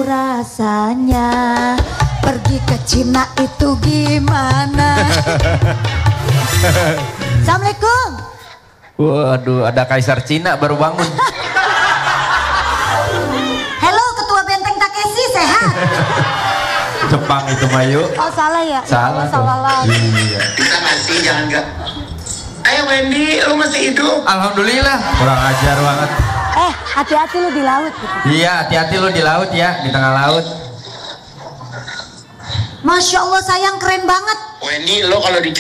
Rasanya pergi ke Cina itu gimana? Assalamualaikum. Waduh, ada kaisar Cina baru bangun. Halo, ketua benteng Takeshi, sehat? Jepang itu Mayu. Oh salah ya? Salah. Salah lagi. Iya. Bisa ngasih, jangan enggak. Ayo Wendy, lu masih hidup? Alhamdulillah. Kurang ajar banget. Hati-hati lu di laut gitu. Iya, hati-hati lu di laut ya, di tengah laut. Masya Allah sayang, keren banget. Wendy, lo kalau di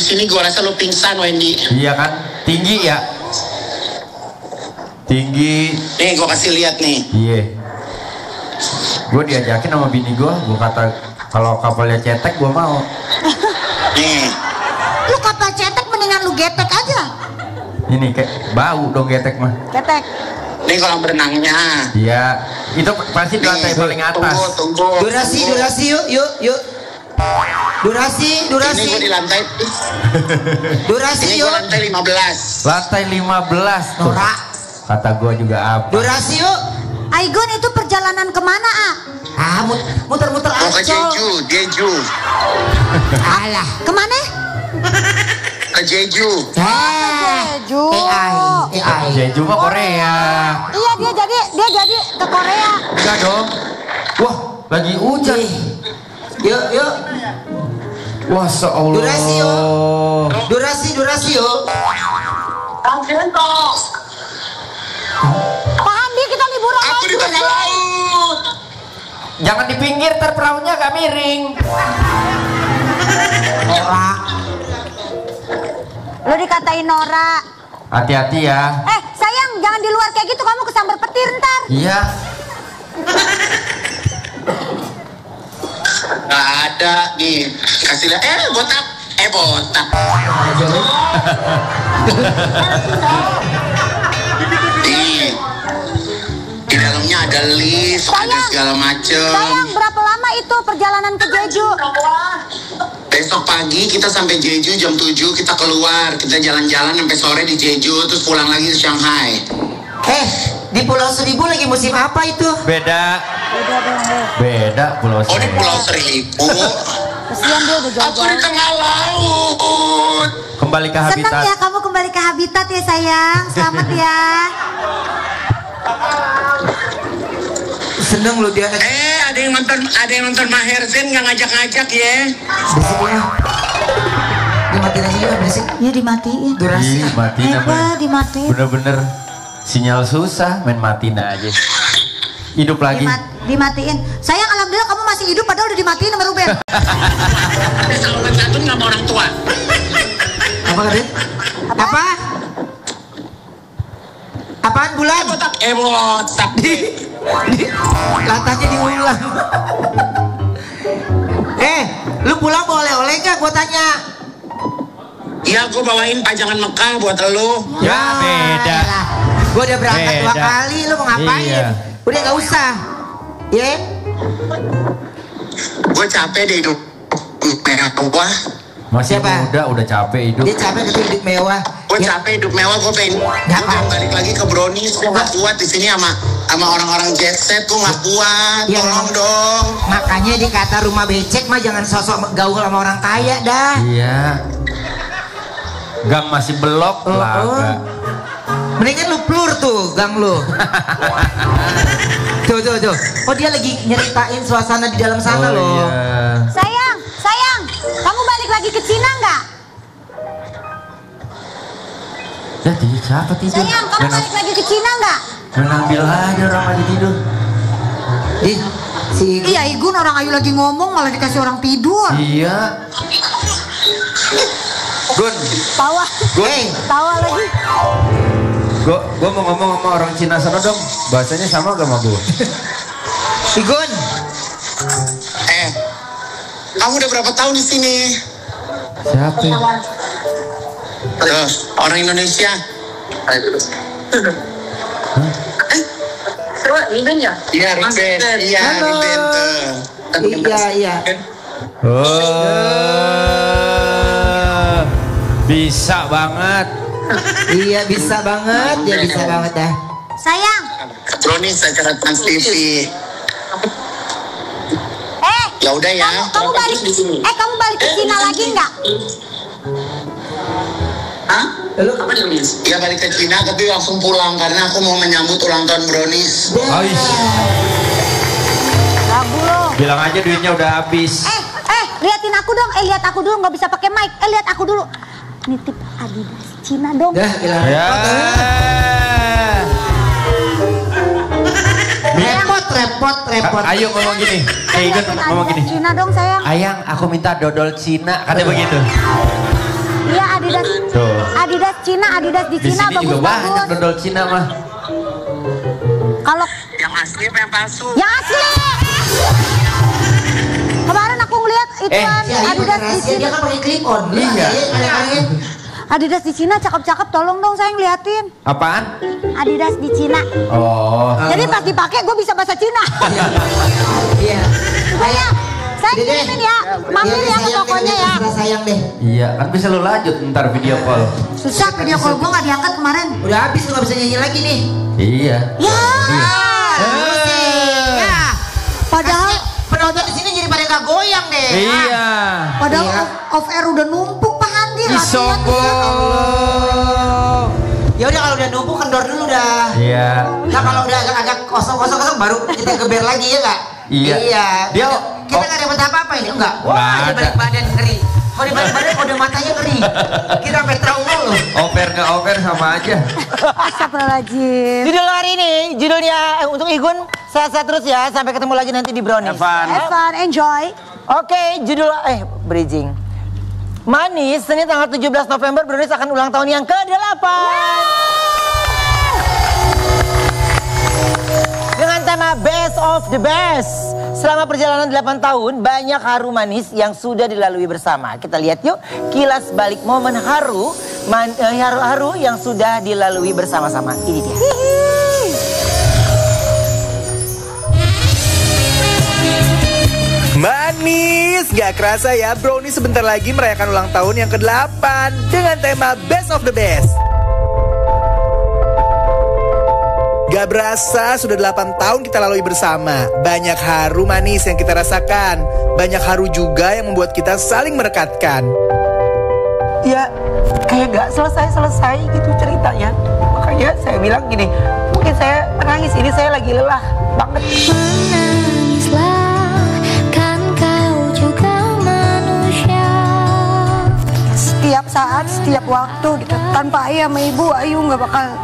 sini, gua rasa lo pingsan Wendy. Iya kan, tinggi ya. Tinggi. Nih, gua kasih lihat nih. Iya. Gue diajakin sama bini gue kata kalau kapalnya cetek gue mau. Nih. Lu kapal cetek mendingan lu getek aja. Ini kayak bau dong getek mah. Getek. Ini kolam berenangnya. Iya, itu pasti di lantai paling atas. Tunggu. Durasi yuk. Durasi. Ini gua di lantai. Durasi Ini yuk. gua lantai 15. Lantai 15 tuh. Norak. Kata gue juga apa? Durasi yuk. Aigun itu perjalanan kemana, Muter-muter Gua ke aja. Jeju. Alah. Kemana? Ke Jeju. Jeju. AI. Jeju mah Korea. Iya, dia jadi ke Korea. Enggak dong. Wah, lagi hujan. Yuk. Wah, Allah. Durasi yuk. Durasi yuk. Pak Andi, kita liburan Aku di tengah laut. Jangan di pinggir, ntar perahunya agak miring. Norak. Lu dikatain Nora. Hati-hati ya. Sayang, jangan di luar kayak gitu, kamu kesambar petir ntar. Iya. Gak ada nih. Kasih lihat. Botak. Botak. Nih. Di dalamnya ada lift, ada segala macem. Sayang, berapa lama itu perjalanan ke Jeju? Besok pagi kita sampai Jeju jam 7, kita keluar, kita jalan-jalan sampai sore di Jeju, terus pulang lagi ke Shanghai. Di Pulau Seribu lagi musim apa itu? Beda Pulau Oh, di Seribu. Pulau Seribu. Kesian dia udah Aku di jauh-jauh. tengah laut. Kembali ke Senang habitat. ya kamu kembali ke habitat ya sayang. Selamat ya. Seneng lu dia. Ada yang nonton Maher Zain nggak ngajak-ngajak ya? Berisik ya. Dimatiin aja ya, berisik. Ya dimatiin. Durasi. Ih, mati Hebat, dimatiin. Bener-bener sinyal susah, main matiin aja. Hidup lagi. Dimatiin. Sayang, alhamdulillah kamu masih hidup padahal udah dimatiin sama Ruben. Ada sahabat santun nggak mau orang tua. Apa Kadit? Apa? Apaan bulan? Botak. Botak. Latahnya diulang. Lu pulang mau oleh-oleh gak? Gua tanya. Iya, aku bawain pajangan Mekah buat elu. Ya, beda. Gue udah berangkat 2 Beda. kali, lu mau ngapain? Iya. Udah gak usah. Ya? Gue capek deh hidup mewah. Masih Siapa? muda udah capek hidup. Dia capek ke hidup mewah. Gue Ya, capek hidup mewah, gue pengen balik lagi ke Brownies. Gue nggak kuat di sini sama orang-orang jet set. Gue nggak kuat. Ya, Tolong dong. makanya dikata rumah becek mah jangan sosok gaul sama orang kaya dah. Iya. Gang masih belok lah. Mendingan lu plur tuh gang lu. Tuh. Oh dia lagi nyeritain suasana di dalam sana loh. Iya. Sayang, kamu balik lagi ke Cina nggak? Jadi siapa tidur? Sayang, kamu balik lagi ke Cina nggak? Menambil aja orang lagi tidur. Iya, Igun orang Ayu lagi ngomong malah dikasih orang tidur. Iya. Gun, Tawa lagi. gua mau ngomong sama orang Cina sana dong. Bahasanya sama gak sama gua? Igun, Kamu udah berapa tahun di sini? Siapa? Ya? Terus orang Indonesia. Riben ya? Iya, Riben. Iya, Riben tuh. Iya. Oh, bisa banget. Iya bisa banget, dia bisa banget dah. Sayang. Brownies acara Trans TV. Ya udah ya. Kamu balik ke Cina lagi nggak? Hah? Lalu Iya balik ke Cina tapi langsung pulang karena aku mau menyambut ulang tahun Brownies. Ais. Lagu lo. Bilang aja duitnya udah habis. Liatin aku dong. Lihat aku dulu, nggak bisa pakai mic. Lihat aku dulu. Nitip Adidas Cina dong. dah bilang. Ya. Repot. Ayo ngomong gini. Ikut ngomong gini. Cina dong sayang. Ayang, aku minta dodol Cina. Katanya begitu. Iya Adidas. Tuh. Adidas Cina, Adidas di Di Cina sini juga banyak bagus-bagus. dodol Cina mah. Kalau Yang asli apa yang palsu? yang asli. Kemarin aku ngeliat ituan Adidas di Dia Cina. kan pakai clip on. Iya. Adidas di Cina cakep-cakep, tolong dong sayang liatin. Apaan? Adidas di Cina. Oh. Jadi pas dipakai gue bisa bahasa Cina. Iya. Pokoknya saya kirimin ya, mampir ya ke tokonya ya. Sayang deh. Iya, kan bisa lu lanjut ntar video call. Susah video call gue nggak diangkat kemarin. Udah habis tuh nggak bisa nyanyi lagi nih. Iya. Ya. Padahal Penonton di sini jadi pada nggak goyang deh. Iya. Padahal Iya. off air udah numpuk Pak Handi. Ih, sombong. Ya udah kalau udah numpuk kendor dulu dah. Iya. Nah kalau udah agak kosong baru kita geber lagi ya nggak? Iya. Dia Kita nggak dapat apa-apa ini enggak? Nggak Wah di ada. balik badan ngeri. Kalau di balik badan udah matanya ngeri. Kita sampai trauma loh. over nggak over sama aja. Astagfirullahaladzim. Judul hari ini, judulnya untuk Igun, sehat-sehat terus ya. Sampai ketemu lagi nanti di Brownies. Evan. Have fun, enjoy. Oke, judul bridging. Manis, Senin tanggal 17 November Brownies akan ulang tahun yang ke-8. Dengan tema Best of the Best. Selama perjalanan 8 tahun, banyak haru manis yang sudah dilalui bersama. Kita lihat yuk, kilas balik momen haru yang sudah dilalui bersama-sama. Ini dia. Manis, gak kerasa ya Brownies sebentar lagi merayakan ulang tahun yang ke-8 dengan tema Best of the Best. Gak berasa sudah 8 tahun kita lalui bersama. Banyak haru manis yang kita rasakan. Banyak haru juga yang membuat kita saling merekatkan. Ya kayak gak selesai-selesai gitu ceritanya. Makanya saya bilang gini, mungkin saya menangis ini saya lagi lelah banget. Menangislah, kan kau juga manusia. Setiap saat, setiap waktu gitu. Tanpa ayah sama ibu, Ayu nggak bakal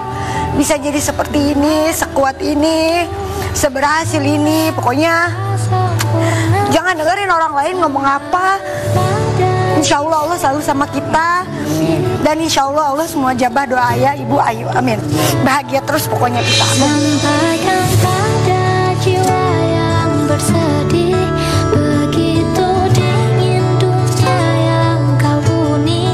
bisa jadi seperti ini, sekuat ini, seberhasil ini. Pokoknya jangan dengerin orang lain ngomong apa. Insya Allah Allah selalu sama kita. Dan insya Allah Allah semua jabah doa ayah, ibu, Ayu. Amin. Bahagia terus pokoknya kita. Sampaikan pada jiwa yang bersedih, begitu dingin dunia yang kau huni.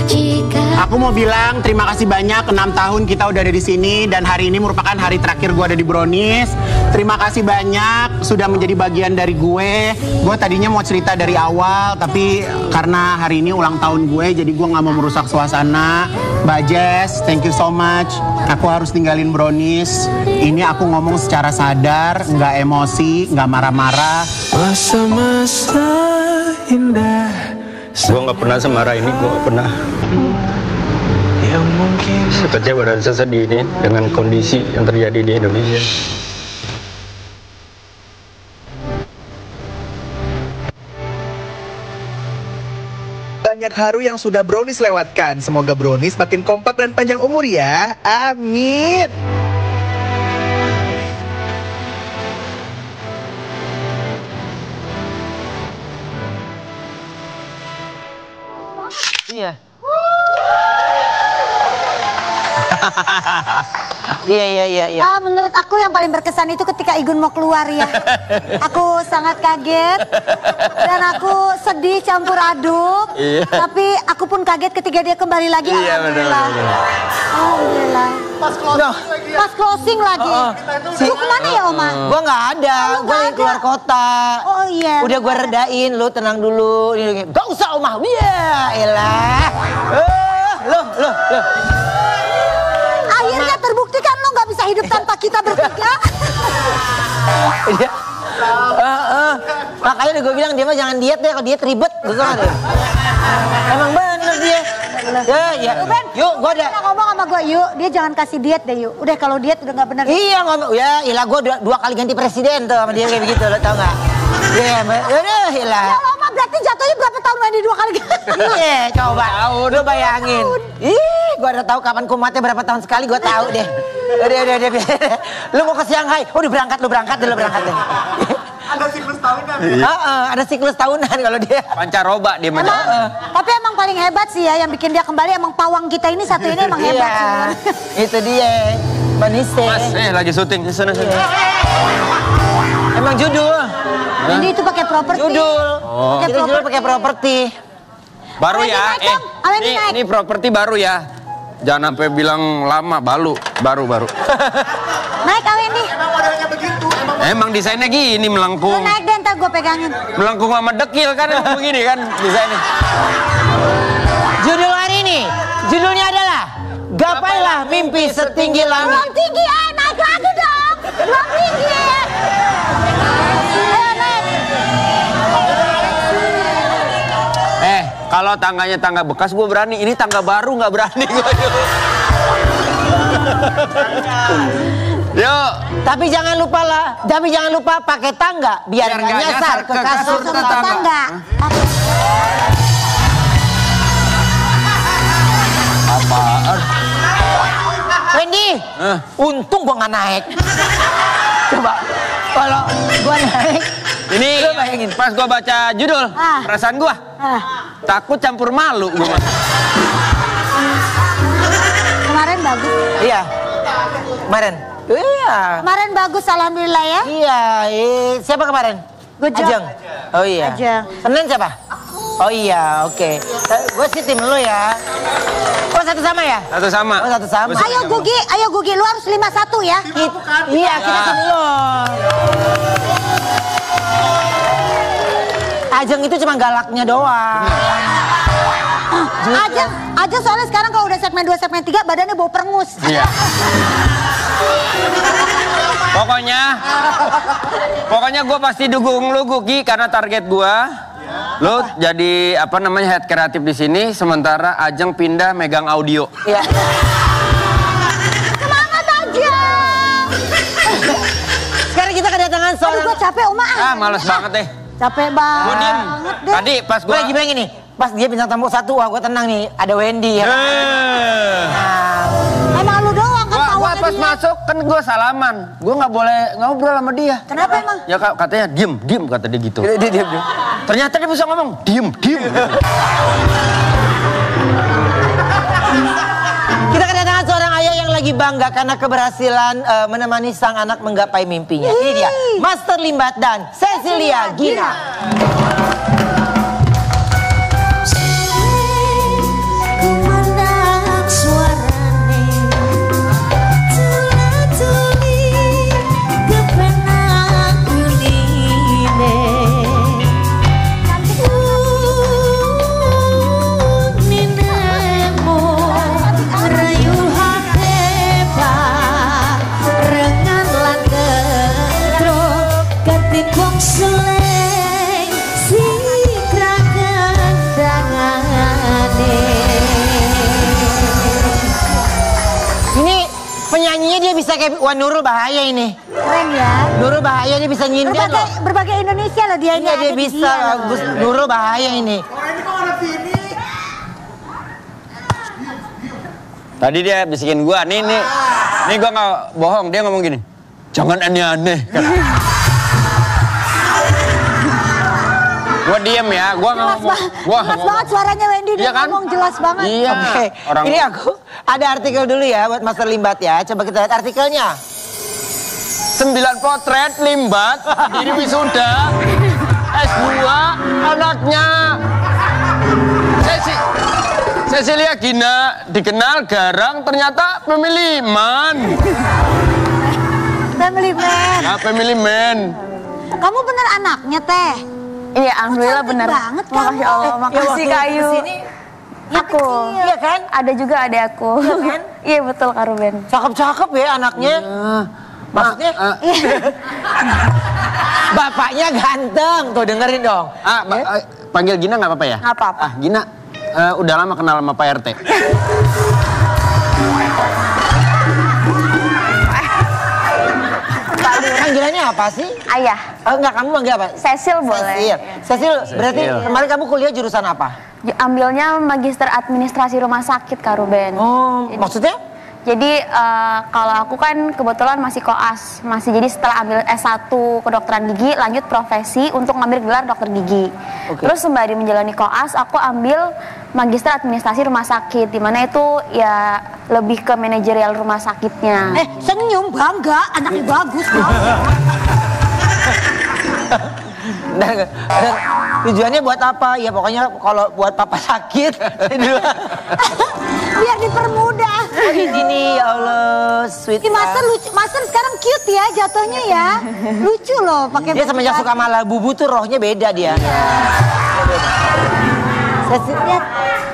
Jika Aku mau bilang terima kasih banyak 6 tahun kita udah ada di sini dan hari ini merupakan hari terakhir gue ada di Brownies. Terima kasih banyak sudah menjadi bagian dari gue. Gue tadinya mau cerita dari awal tapi karena hari ini ulang tahun gue jadi gue nggak mau merusak suasana. Mbak Jess, thank you so much. Aku harus tinggalin Brownies. Ini aku ngomong secara sadar, nggak emosi, nggak marah-marah. Masa-masa indah. Gue nggak pernah semarah ini, gue nggak pernah Yang mungkin sekecewa dan sesedih ini dengan kondisi yang terjadi di Indonesia. banyak haru yang sudah Brownies lewatkan. Semoga Brownies makin kompak dan panjang umur ya. Amin. Iya. Iya. Menurut aku yang paling berkesan itu ketika Igun mau keluar ya. Aku sangat kaget Dan aku sedih campur aduk. Iya. Tapi aku pun kaget ketika dia kembali lagi. Iya, Alhamdulillah. benar. Alhamdulillah. Pas closing lagi. Lu kemana ya Oma? Gua nggak ada, lu gua nggak lagi keluar ada. kota. Oh iya. Udah gua redain, lu tenang dulu. Gak usah Omah, iya elah. Loh. Akhirnya terbukti kan lu nggak bisa hidup tanpa kita bertiga. Iya. Makanya gue bilang dia mah jangan diet deh, kalau diet ribet. Gue deh. Emang bener dia. Ya. Ben, Yuk, gue udah. ngomong sama gue, yuk. Dia jangan kasih diet deh, yuk. Udah kalau diet udah nggak bener. Iya ngomong, ya ilah gue dua kali ganti presiden tuh sama dia kayak begitu, lo tau gak? Iya, udah ilah. Ya lama berarti jatuhnya berapa tahun Wendy 2 kali? Iya, coba. Lu bayangin. Ih, gue udah tahu kapan kumatnya berapa tahun sekali, gue tahu deh. Udah. Lu mau ke Shanghai? Lu berangkat deh. Ada siklus tahunan. Ada siklus tahunan kalau dia. Pancaroba dia Emang, tapi emang paling hebat sih ya yang bikin dia kembali emang pawang kita ini satu ini emang hebat sih. Iya, itu dia. Manisnya. Mas, lagi syuting di sana. Emang judul. Jadi itu pakai properti. Judul. Pakai Kita judul pakai properti. Baru Awen ya. naik dong, Awen naik. Ini properti baru ya. Jangan sampai bilang lama, baru. Naik Wendy. Emang modelnya begitu. Emang desainnya gini Lu melengkung. naik deh ntar gue pegangin. Melengkung sama dekil kan begini kan desainnya. Judul hari ini, judulnya adalah Gapailah Mimpi Setinggi Langit. Belum tinggi, naik lagi dong. Belum tinggi. Ayo naik. Kalau tangganya tangga bekas gue berani. Ini tangga baru nggak berani gue. Yuk. Tapi jangan lupa pakai tangga biar nggak nyasar ke kasur Langsung ke tetangga. tangga. Apaan? Wendy, untung gua nggak naik. Coba kalau gua naik, Ini lu bayangin. pas gue baca judul, perasaan gue takut campur malu gue. Kemarin bagus. Iya, kemarin. Iya. Kemarin bagus alhamdulillah ya. Iya, siapa kemarin? Gojek. Ajeng. Oh iya. Ajeng. Senin siapa? Oh iya, oke. Gue sih tim lu ya. Oh satu sama ya? Satu sama. Oh satu sama. Ayo Gugi, lu harus 5-1 ya. Iya, kita tim lu. Ajeng itu cuma galaknya doang. Ajeng soalnya sekarang kalau udah segmen 2, segmen 3 badannya bau perengus. Iya. Pokoknya gue pasti dukung lu Gugi karena target gue. Lu jadi head kreatif di sini sementara Ajeng pindah megang audio. Iya. Semangat Ajeng. Sekarang kita kedatangan Aduh seorang. gue capek Oma. Males banget deh. Capek banget. Gue diem. deh. Tadi pas gue Gue lagi nih. Pas dia bintang tamu 1, wah gue tenang nih. Ada Wendy ya. Emang lu doang kan Gua pawangnya pas dia. masuk kan gue salaman. Gue nggak boleh ngobrol sama dia. Kenapa emang? Ya katanya diem kata dia gitu. Dia. Ternyata dia bisa ngomong diem. Kita kedatangan seorang ayah yang lagi bangga karena keberhasilan menemani sang anak menggapai mimpinya. Ini dia, Master Limbat dan Cecilia Gina. Penyanyinya dia bisa kayak Nurul Bahaya ini. Keren ya. Nurul Bahaya dia bisa nyinden loh. Berbagai Indonesia loh dia ini. Iya ada dia di bisa. loh. Nurul Bahaya ini. Tadi dia bisikin gua, nih gua nggak bohong, dia ngomong gini, jangan aneh-aneh. Gua diem ya, gua nggak ngomong. Jelas banget suaranya Wendy, dia Iya kan? ngomong jelas banget. Iya. Oke, ini aku ada artikel dulu ya buat Master Limbat ya. Coba kita lihat artikelnya. 9 potret Limbat, diri wisuda, Gua anaknya Cecilia Gina, dikenal garang, ternyata family man. Family man. Ya, family man. Kamu bener anaknya, Teh? Iya, alhamdulillah Cantik bener. banget kamu. Makasih Allah, makasih Kayu. Aku. Iya kan? Ada juga adek aku. Iya kan? Iya betul Kak Ruben. Cakep-cakep ya anaknya. Maksudnya? Bapaknya ganteng. Tuh dengerin dong. Panggil Gina nggak apa-apa ya? Nggak apa-apa. Gina, udah lama kenal sama Pak RT. Panggilannya apa sih? Ayah. Enggak, kamu manggil apa? Cecil boleh. Cecil, berarti kemarin kamu kuliah jurusan apa? Ambilnya Magister Administrasi Rumah Sakit Kak Ruben. Oh, maksudnya? Jadi kalau aku kan kebetulan masih koas, jadi setelah ambil S1 kedokteran gigi, lanjut profesi untuk ngambil gelar dokter gigi. Terus sembari menjalani koas, aku ambil Magister Administrasi Rumah Sakit, dimana itu ya lebih ke manajerial rumah sakitnya. Senyum, bangga, anaknya bagus. Dan tujuannya buat apa? Ya pokoknya kalau buat papa sakit. Biar dipermudah. Oh gini, ya Allah, sweet. Master lucu, Master sekarang cute ya jatuhnya ya. Lucu loh pakai. Dia semenjak suka malah bubu tuh rohnya beda dia.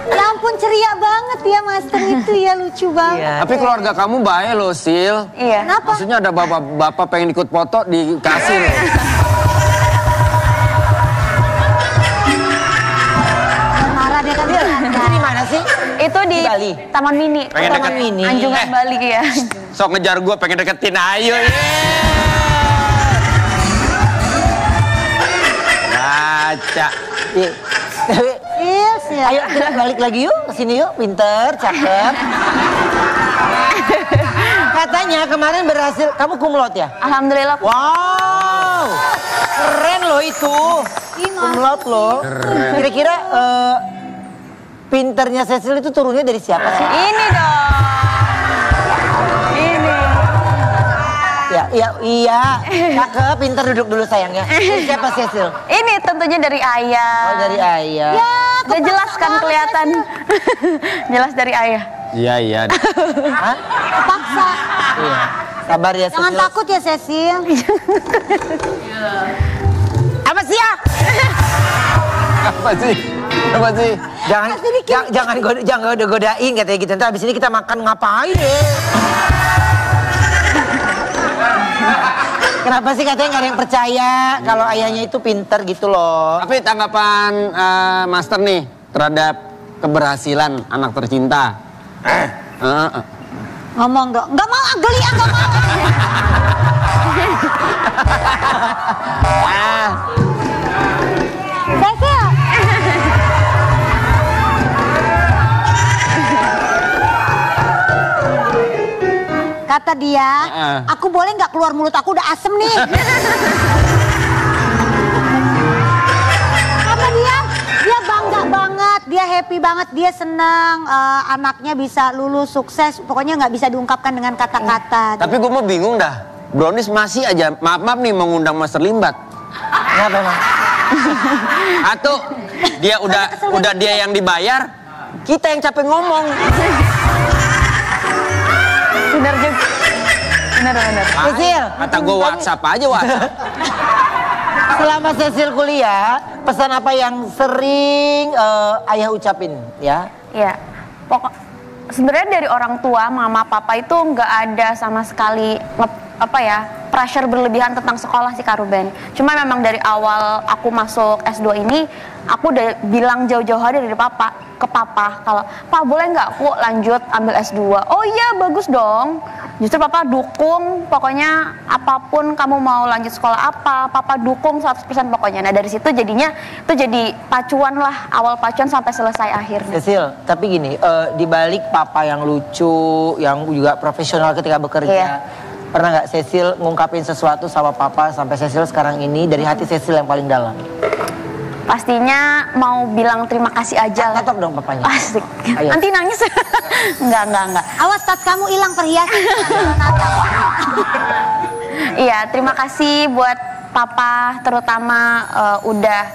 Ya ampun ceria banget ya Master itu ya, lucu banget. Tapi keluarga kamu baik loh, Sil. Iya. Kenapa? Maksudnya ada bapak pengen ikut foto dikasih loh. Marah dia kan. Itu di mana sih? Itu di Bali? Taman Mini. Pengen Taman Mini. Anjungan Bali ya. Sok ngejar gue pengen deketin, ayo. Baca. Yes ya. Ayo kita balik lagi yuk, kesini yuk, pinter, cakep. Katanya kemarin berhasil, kamu kumlot ya? Alhamdulillah. Wow, keren loh itu. Kumlot loh. Kira-kira pinternya Cecil itu turunnya dari siapa sih? Ini dong. Ini. Iya. Cakep, pinter, duduk dulu sayangnya. Ini siapa Cecil? Ini tentunya dari ayah. Oh dari ayah. Ya, udah jelas kan kelihatan. Jelas dari ayah. Iya. Hah? Paksa. Iya. Sabar ya Cecil. Jangan takut ya Cecil. Apa sih ya? Apa sih? Jangan godain katanya gitu. Nanti abis ini kita makan ngapain ya? Kenapa sih katanya nggak ada yang percaya kalau ayahnya itu pinter gitu loh? Tapi tanggapan Master nih terhadap keberhasilan anak tercinta. Ngomong dong. Nggak mau, geli nggak mau. Cecil. Kata dia, aku boleh nggak keluar mulut aku udah asem nih. Kata dia bangga banget, dia happy banget, dia senang anaknya bisa lulus sukses. Pokoknya nggak bisa diungkapkan dengan kata-kata. Tapi gue mau bingung dah. Brownies masih aja, maaf nih mengundang Master Limbat. Kenapa emang? Atau dia udah dia yang dibayar, kita yang capek ngomong. Bener juga. Bener. Cecil. Kata gue WhatsApp aja WhatsApp. Selama Cecil kuliah, pesan apa yang sering ayah ucapin ya? Iya. Sebenarnya dari orang tua, mama, papa itu nggak ada sama sekali pressure berlebihan tentang sekolah sih Kak Ruben. Cuma memang dari awal aku masuk S2 ini, aku udah bilang jauh-jauh hari dari ke papa kalau Pak boleh nggak aku lanjut ambil S2? Oh iya bagus dong. Justru papa dukung, pokoknya apapun kamu mau lanjut sekolah apa, papa dukung 100% pokoknya. Nah dari situ jadinya itu jadi pacuan lah, awal pacuan sampai selesai akhirnya. Cecil, tapi gini, dibalik papa yang lucu, yang juga profesional ketika bekerja, pernah nggak Cecil ngungkapin sesuatu sama papa sampai Cecil sekarang ini dari hati Cecil yang paling dalam? Pastinya mau bilang terima kasih aja lah. Tatap dong papanya. Asik. Ayo. Nanti nangis. Enggak. Awas tas kamu hilang perhiasan. Iya, terima kasih buat papa terutama udah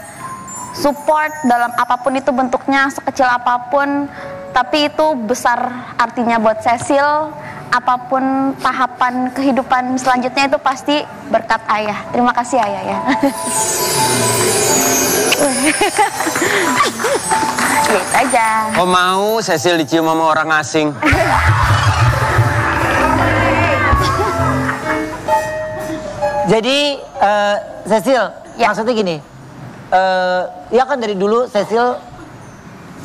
support dalam apapun itu bentuknya, sekecil apapun, tapi itu besar artinya buat Cecil. Apapun tahapan kehidupan selanjutnya itu pasti berkat ayah. Terima kasih ayah ya. Gitu aja. Kok mau Cecil dicium sama orang asing? Jadi Cecil, maksudnya gini, ya kan dari dulu Cecil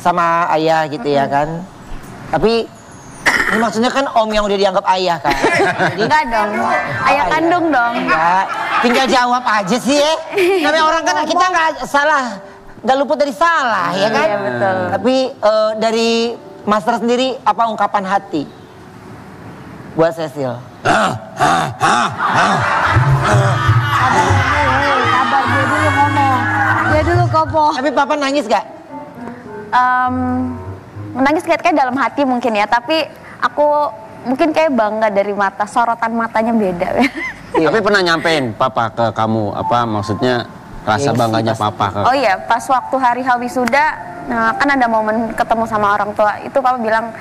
sama ayah gitu ya kan, tapi ini maksudnya kan om yang udah dianggap ayah kan? Enggak dong, ayah kandung dong. Enggak, tinggal jawab aja sih ya. Namanya orang kan kita nggak salah, nggak luput dari salah ya kan? Iya betul. Tapi dari Master sendiri apa ungkapan hati buat Cecil? Sabar, dia dulu ngomong. Dia dulu kopo. Tapi papa nangis gak? Menangis kayak dalam hati mungkin ya, tapi aku mungkin kayak bangga dari mata, sorotan matanya beda. Tapi pernah nyampein papa ke kamu, apa maksudnya rasa bangganya papa ke... Oh iya, pas waktu hari wisuda, kan ada momen ketemu sama orang tua, itu papa bilang,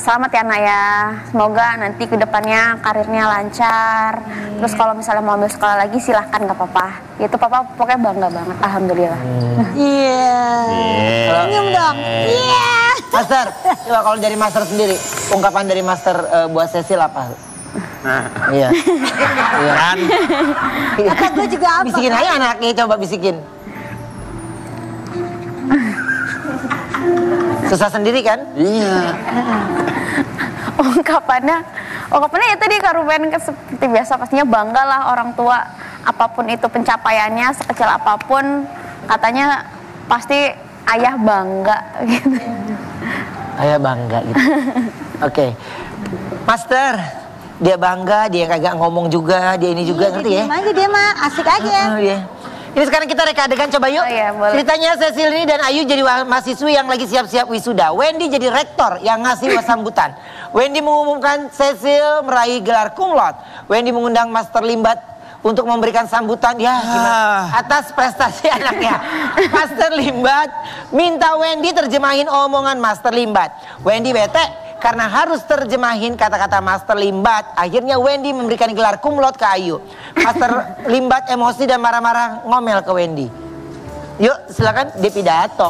selamat ya nak ya, semoga nanti kedepannya karirnya lancar, terus kalau misalnya mau ambil sekolah lagi silahkan gak apa-apa. Itu papa pokoknya bangga banget, alhamdulillah. Iya. Senyum dong. Iya. Master, coba kalau dari Master sendiri, ungkapan dari Master buat Cecil apa? Iya. Iya. Kan? Kata gue juga apa? Bisikin aja anaknya, coba bisikin. Susah sendiri kan? Iya. Ungkapannya ya tadi Kak Ruben seperti biasa pastinya bangga lah orang tua, apapun itu pencapaiannya sekecil apapun, katanya pasti ayah bangga gitu. Ayah bangga gitu. Oke. Master, dia bangga, dia kagak ngomong juga, dia ini juga, ngerti ya? Diam aja dia mah, asik aja. Iya. Ini sekarang kita reka adegan, coba yuk. Oh iya, boleh. Ceritanya Cecil ini dan Ayu jadi mahasiswi yang lagi siap-siap wisuda. Wendy jadi rektor yang ngasih sambutan. Wendy mengumumkan Cecil meraih gelar cum laude. Wendy mengundang Master Limbat untuk memberikan sambutan ya gimana atas prestasi anaknya. Master Limbat minta Wendy terjemahin omongan Master Limbat. Wendy bete karena harus terjemahin kata-kata Master Limbat. Akhirnya Wendy memberikan gelar cum laude ke Ayu. Master Limbat emosi dan marah-marah ngomel ke Wendy. Yuk silakan dia pidato.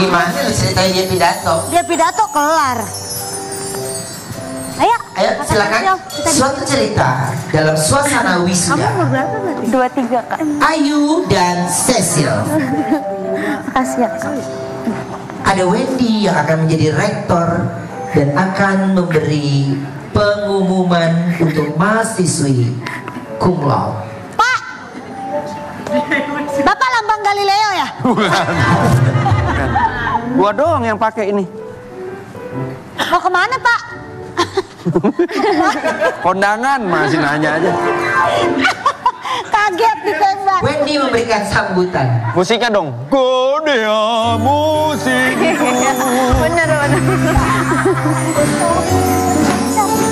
Gimana ceritanya dia pidato? Dia pidato kelar. Ayo Silakan. Suatu cerita dalam suasana wisuda. Kamu berapa berarti? 23 Kak. Ayu dan Cecil. Makasih ya Kak. Ada Wendy yang akan menjadi rektor dan akan memberi pengumuman untuk mahasiswi cum laude. Pak! Bapak lambang Galileo ya? Gua doang yang pakai ini. Mau kemana Pak? Kondangan masih nanya aja. Kaget ditembak. Wendy memberikan sambutan. Musiknya dong. Godea musik. Bener.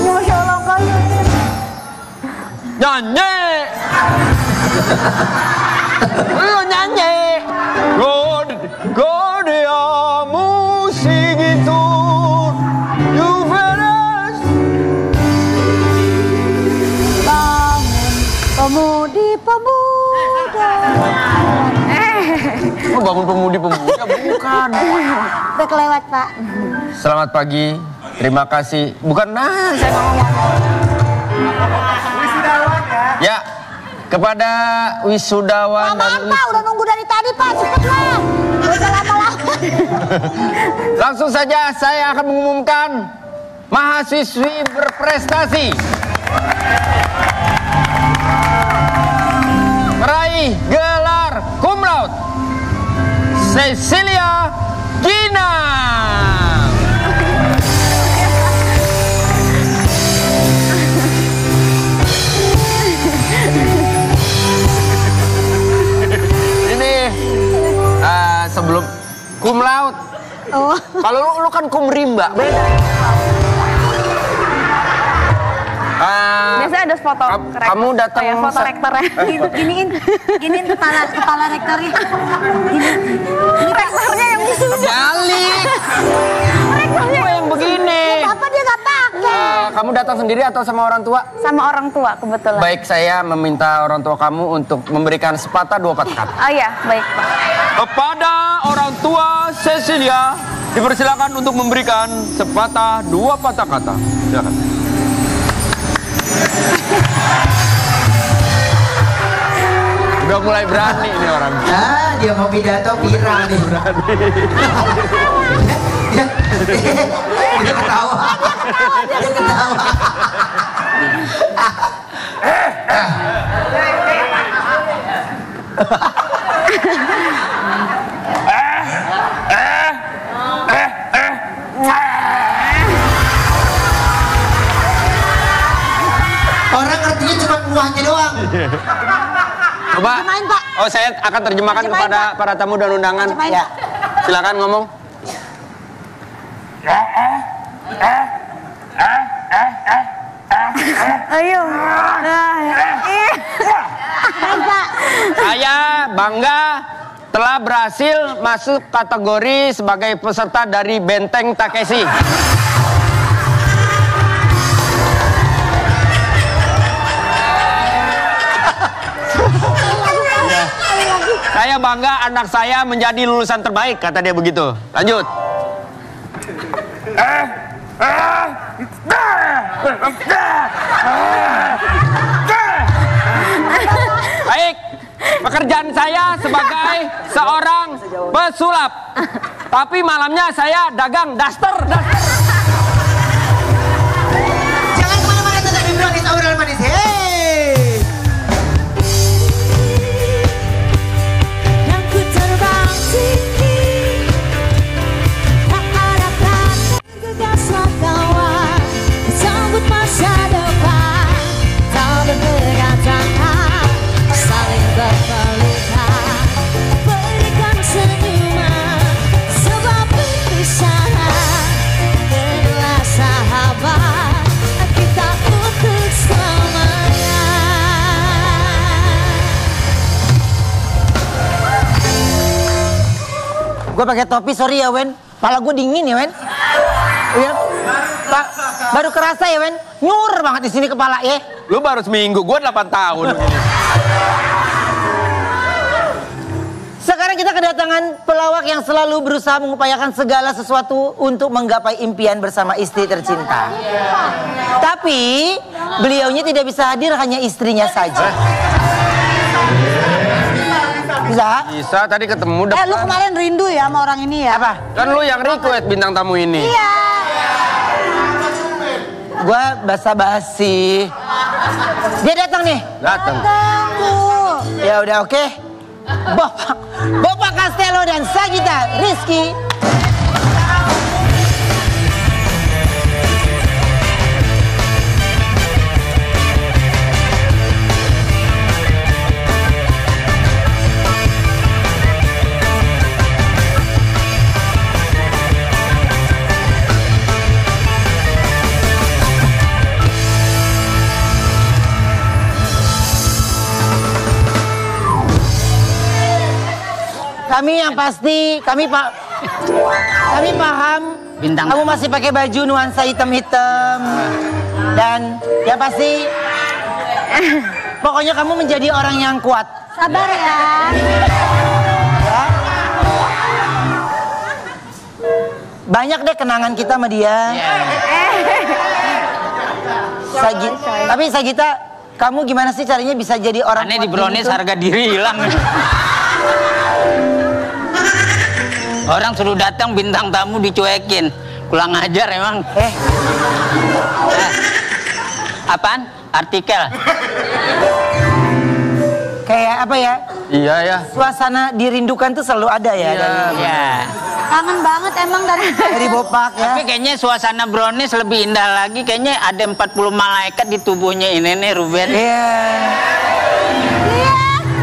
Masya Allah kali. Nyanyi. Lu nyanyi. Godea musik itu. You beres. Pemudi-pemuda. Oh, bangun pemudi-pemuda bukan. Udah kelewat Pak. Selamat pagi. Terima kasih. Bukan saya ngomong. Wisudawan ya. Kepada wisudawan Lamaan Pak, udah nunggu dari tadi Pak, cepetlah. Udah lama-lama. Langsung saja saya akan mengumumkan mahasiswi berprestasi. Meraih gelar cum laude Cecilia Gina. Ini sebelum cum laude. Oh. Kalau lu kan cum rimba, beda. Biasanya ada foto kamu datang foto rektornya. Giniin kepala rektornya. Rektornya yang disuruh. Balik. Rektornya yang begini. Apa dia nggak pakai? Kamu datang sendiri atau sama orang tua? Sama orang tua kebetulan. Baik, saya meminta orang tua kamu untuk memberikan sepatah 2 patah kata. Oh iya, baik Pak. Kepada orang tua Cecilia, dipersilakan untuk memberikan sepatah 2 patah kata. Silakan. Udah mulai berani nih orang. Dia mau pidato viral nih. Dia ketawa. Orang ngertinya cuma buahnya doang. Coba. Main, Pak. Oh, saya akan terjemahkan kepada para tamu dan undangan. Ya. Silakan ngomong. Ayo. Saya bangga telah berhasil masuk kategori sebagai peserta dari Benteng Takeshi. Saya bangga anak saya menjadi lulusan terbaik, kata dia begitu. Lanjut. Baik, pekerjaan saya sebagai seorang pesulap. Tapi malamnya saya dagang daster. Jangan kemana-mana, tetap di Brownies Obrolan Manis. Hey! Yang ku terbang tinggi, tak harapkan bergegaslah kawan, sambut masa depan, tak berpegang tangan, saling berpelukan, berikan senyuman, sebab perpisahan adalah sahabat kita untuk selamanya. Gue pakai topi, sorry ya Wen. Kepala gue dingin ya Wen. Iya. Pak, baru kerasa ya Wen. Nyur banget di sini kepala ya. Lu baru seminggu, gue 8 tahun. Sekarang kita kedatangan pelawak yang selalu berusaha mengupayakan segala sesuatu untuk menggapai impian bersama istri tercinta. Tapi beliaunya tidak bisa hadir, hanya istrinya saja. Bisa? Bisa, tadi ketemu depan. Lu kemarin rindu ya sama orang ini ya? Apa? Kan lu yang request bintang tamu ini. Iya. Gua basa-basi. Dia datang nih. Datang. Ya udah oke. Bapak Castello dan Sagita Rizky. Kami yang pasti, kami paham Bintang. kamu masih pakai baju nuansa hitam-hitam. Dan yang pasti, pokoknya kamu menjadi orang yang kuat. Sabar ya. Banyak deh kenangan kita sama dia. Tapi Sagita, kamu gimana sih caranya bisa jadi orang Aneh kuat di Brownies gitu? harga diri hilang. Orang suruh datang bintang tamu dicuekin. Kurang ajar emang. Apaan? Artikel. Kayak apa ya? Iya ya. Suasana dirindukan tuh selalu ada ya. Iya. Kangen banget emang Dari Bopak ya. Tapi kayaknya suasana Brownies lebih indah lagi. Kayaknya ada 40 malaikat di tubuhnya ini nih Ruben. Iya. Iya.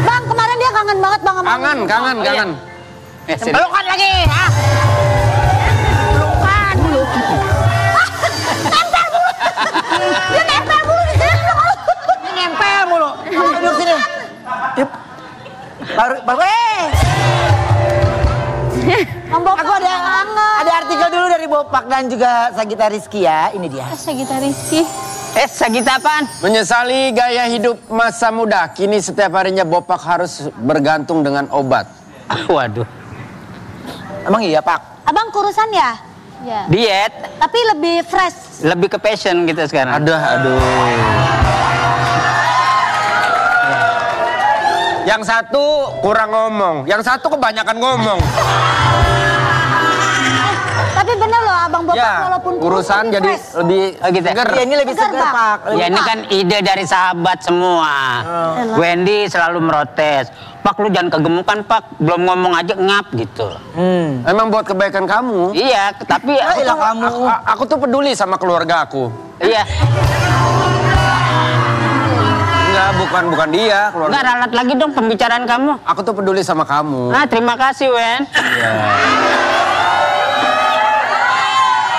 Bang, kemarin dia kangen banget Bang sama Kangen. Pelukan lagi. Pelukan. Nempel mulu. Dia nempel mulu di Aku ada artikel dulu dari Bopak dan juga Sagita Rizky ya. Ini dia. Sagita Rizky. Sagita apaan? Menyesali gaya hidup masa muda. Kini setiap harinya Bopak harus bergantung dengan obat. Waduh. Emang iya, Pak? Abang kurusan ya? Ya. Diet. Tapi lebih fresh. Lebih ke passion gitu sekarang. Aduh. Yang satu kurang ngomong, yang satu kebanyakan ngomong. Tapi bener loh Abang Bopak Ya, walaupun urusan kurus, jadi fresh. lebih gitu. seger. Iya, ini lebih Segar, segar, Pak. Pak. Ya ini kan ide dari sahabat semua. Wendy selalu merotes. Pak lu jangan kegemukan Pak, belum ngomong aja ngap gitu. Emang buat kebaikan kamu. Iya, tapi Aku tuh peduli sama keluarga aku. iya. Enggak, bukan dia, keluarga. Enggak ralat lagi dong pembicaraan kamu. Aku tuh peduli sama kamu. Nah, terima kasih, Wen. Iya.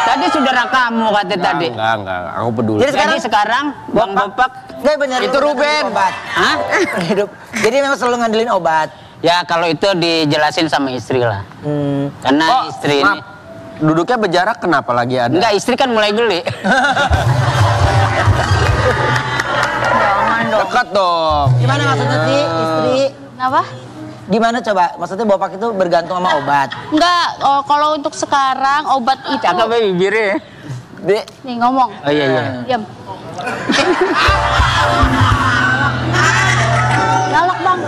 Tadi saudara kamu kata tadi. Enggak, aku peduli. Jadi sekarang Bang Bopak Nggak bener. Itu Ruben. Obat. Hah? Hidup. Jadi memang selalu ngandelin obat. Ya kalau itu dijelasin sama istri lah. Karena istri ini. Duduknya berjarak kenapa lagi ada? Enggak, istri kan mulai geli. Dekat dong. Gimana maksudnya sih istri? Kenapa? Di mana coba? Maksudnya Bopak itu bergantung sama obat. Enggak, kalau untuk sekarang obat itu. Cakep ya bibirnya. Nih ngomong. Oh iya. Diam. Galak Bang.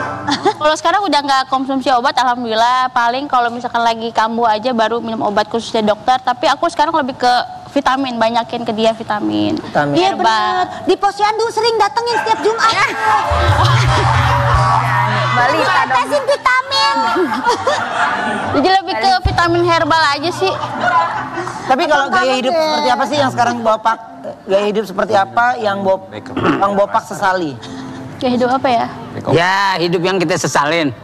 Kalau sekarang udah nggak konsumsi obat, alhamdulillah. Paling kalau misalkan lagi kambuh aja baru minum obat khususnya dokter. Tapi aku sekarang lebih ke vitamin, banyakin ke dia vitamin. Iya benar. Di posyandu sering datengin setiap Jumat. Balita dong. Tesin vitamin. Jadi lebih ke vitamin herbal aja sih. Tapi kalau gaya hidup seperti apa sih yang sekarang Bopak? Gaya hidup seperti apa yang Bang Bopak sesali? Gaya hidup apa ya? Ya, hidup yang kita sesalin.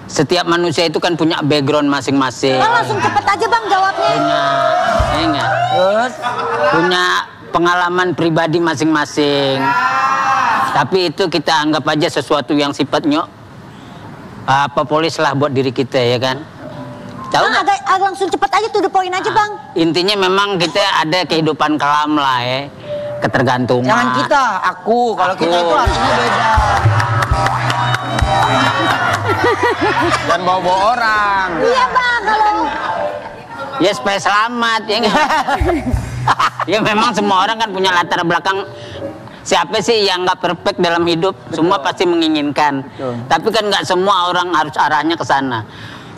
Setiap manusia itu kan punya background masing-masing. Bang langsung cepet aja Bang jawabnya. Terus Punya pengalaman pribadi masing-masing. Tapi itu kita anggap aja sesuatu yang sifatnya polis lah buat diri kita ya kan. Tahu Bang agak langsung cepet aja tuh the point aja Bang. Intinya memang kita ada kehidupan kelam lah ya. Ketergantungan. jangan kita, aku. Kalau kita itu artinya beda. Dan bawa orang. Iya Bang kalau Ya supaya selamat ya nggak? Ya memang semua orang kan punya latar belakang. Siapa sih yang nggak perfect dalam hidup? Semua pasti menginginkan. Tapi kan nggak semua orang harus arahnya ke sana.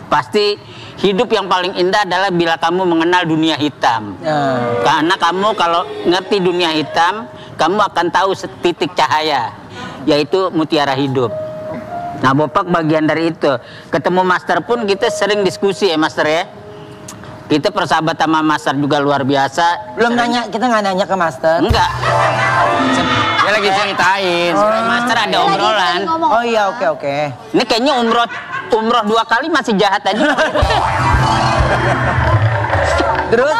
Pasti hidup yang paling indah adalah bila kamu mengenal dunia hitam. Karena kamu kalau ngerti dunia hitam, kamu akan tahu titik cahaya, yaitu mutiara hidup. Nah, Bopak bagian dari itu. Ketemu Master pun kita sering diskusi ya, Master ya. Kita persahabatan sama Master juga luar biasa. Belum nanya, kita nggak nanya ke Master. Enggak. Dia lagi ceritain. Master ada obrolan. Oh iya, oke. Ini kayaknya umroh 2 kali masih jahat aja. Terus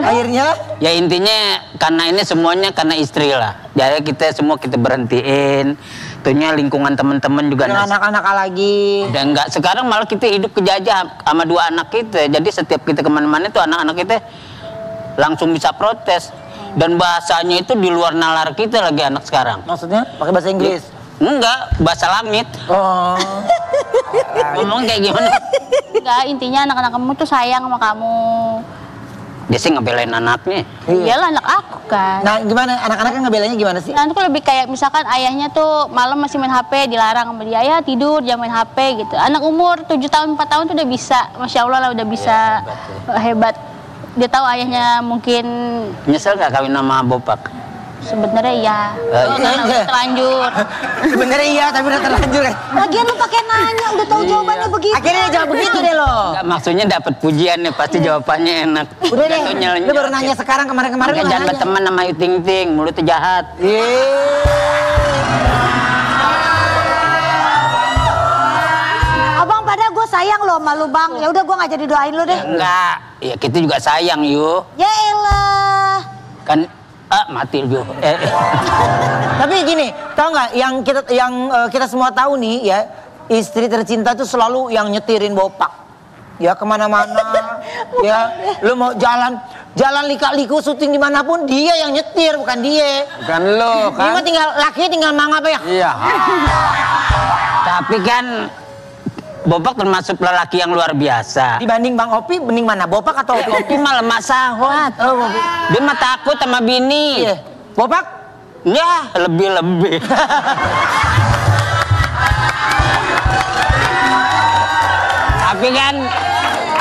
akhirnya Ya intinya karena ini semuanya karena istri lah. Jadi kita semua kita berhentiin. Tentunya lingkungan teman-teman juga. dengan anak-anak lagi. Dan enggak, sekarang malah kita hidup kejajah sama 2 anak kita. Jadi setiap kita kemana-mana itu anak-anak kita langsung bisa protes. Dan bahasanya itu di luar nalar kita lagi anak sekarang. Maksudnya pakai bahasa Inggris? Enggak, bahasa langit. Oh. Ngomong kayak gimana? Enggak, intinya anak-anak kamu tuh sayang sama kamu. Dia sih ngebelain anaknya. Iyalah anak aku kan. Nah, gimana anak-anaknya ngebelanya gimana sih? Nah, itu kan lebih kayak misalkan ayahnya tuh malam masih main HP, dilarang sama dia, ya tidur jangan main HP gitu. Anak umur 7 tahun, 4 tahun tuh udah bisa, Masya Allah lah udah bisa. Hebat. Dia tahu ayahnya mungkin Nyesel gak kawin sama Bopak? sebenarnya iya. Iya. Terlanjur. Sebenarnya iya, tapi udah terlanjur kan. lagian lu pakai nanya udah tahu jawabannya begitu. Akhirnya dia jawab begitu deh lo. Enggak, maksudnya dapat pujian nih, pasti jawabannya enak. Udah deh, Nggak tahu lu baru nanya sekarang, kemarin-kemarin lu Jangan nggak nanya. berteman sama Ayu Ting Ting, mulutnya jahat. Abang padahal gue sayang lo sama lu Bang. Ya udah gue nggak jadi doain lu deh. Enggak, ya kita juga sayang yuk. Ya elah. Kan mati juga. Tapi gini, tau nggak yang kita semua tahu nih ya, istri tercinta tuh selalu yang nyetirin Bopak. Ya kemana-mana. Ya, lu mau jalan lika-liku syuting dimanapun dia yang nyetir, bukan dia. Bukan lo kan? Ini mah tinggal laki tinggal mangap ya. Iya. Tapi kan Bopak termasuk lelaki yang luar biasa. Dibanding Bang Opi, mending mana? Bopak atau Opi? Opi mah lemah sahwat. Oh, Opi. Dia mah takut sama bini. Iya. Bopak? Ya, lebih-lebih.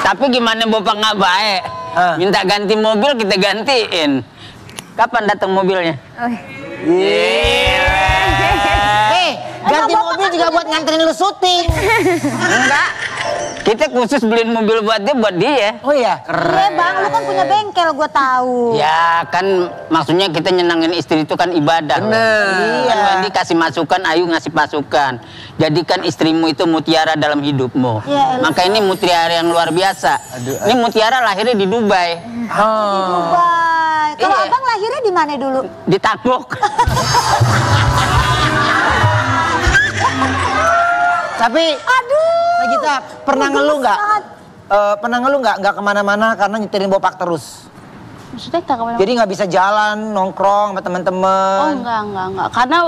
Tapi gimana Bopak nggak baik? Minta ganti mobil kita gantiin. Kapan datang mobilnya? Ganti mobil juga buat nganterin lu syuting. Enggak. Kita khusus beliin mobil buat dia. Oh iya? Iya bang, lu kan punya bengkel, gue tahu. Ya kan maksudnya kita nyenangin istri itu kan ibadah. Bener. Kan Wendy kasih masukan, Ayu ngasih masukan. Jadikan istrimu itu mutiara dalam hidupmu. Ya, maka ini mutiara yang luar biasa. Ini mutiara lahirnya di Dubai. Di Dubai. Kalau Iya. abang lahirnya di mana dulu? Di Takbuk. Tapi, kita pernah ngeluh nggak? Pernah ngeluh nggak kemana-mana karena nyetirin Bopak terus? Maksudnya tak kemana-mana? Jadi nggak bisa jalan, nongkrong sama teman-teman. Oh enggak. Karena